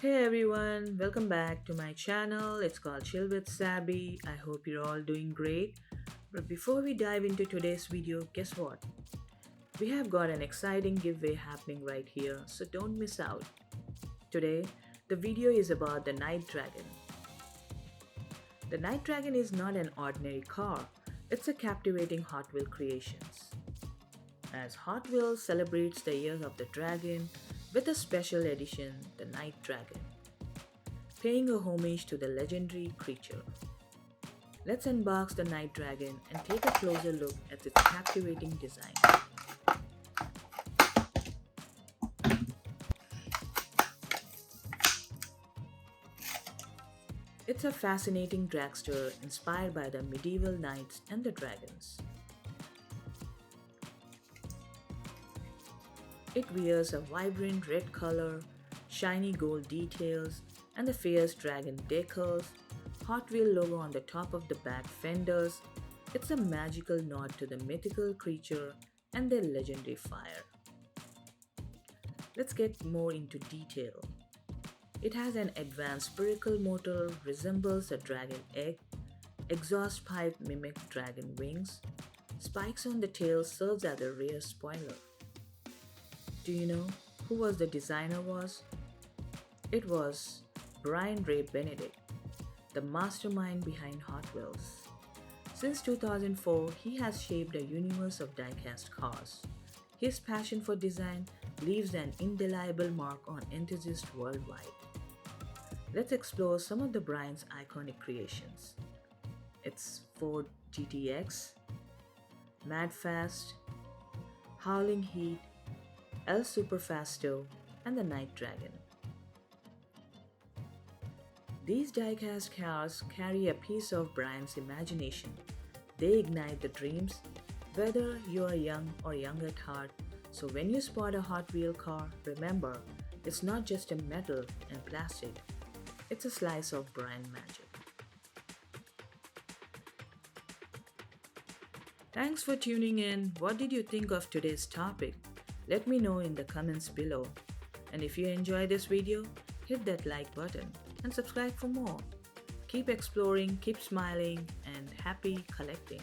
Hey everyone, welcome back to my channel. It's called Chill with Sabby. I hope you're all doing great. But before we dive into today's video, guess what? We have got an exciting giveaway happening right here, so don't miss out. Today, the video is about the Knight Draggin. The Knight Draggin is not an ordinary car, it's a captivating Hot Wheels creations. As Hot Wheels celebrates the year of the dragon with a special edition, the Knight Draggin, paying a homage to the legendary creature. Let's unbox the Knight Draggin and take a closer look at its captivating design. It's a fascinating dragster inspired by the medieval knights and the dragons. It wears a vibrant red color, shiny gold details, and the fierce dragon decals, Hot Wheel logo on the top of the back fenders. It's a magical nod to the mythical creature and their legendary fire. Let's get more into detail. It has an advanced spherical motor, resembles a dragon egg, exhaust pipe mimic dragon wings, spikes on the tail serves as a rear spoiler. Do you know who was the designer was? It was Brian Ray Benedict, the mastermind behind Hot Wheels. Since 2004, he has shaped a universe of diecast cars. His passion for design leaves an indelible mark on enthusiasts worldwide. Let's explore some of the Brian's iconic creations. It's Ford GTX, Mad Fast, Howling Heat, El Superfasto, and the Knight Draggin. These diecast cars carry a piece of Brian's imagination. They ignite the dreams, whether you are young or young at heart. So when you spot a Hot Wheel car, remember, it's not just a metal and plastic, it's a slice of Brian magic. Thanks for tuning in. What did you think of today's topic? Let me know in the comments below. And if you enjoyed this video, hit that like button and subscribe for more. Keep exploring, keep smiling, and happy collecting.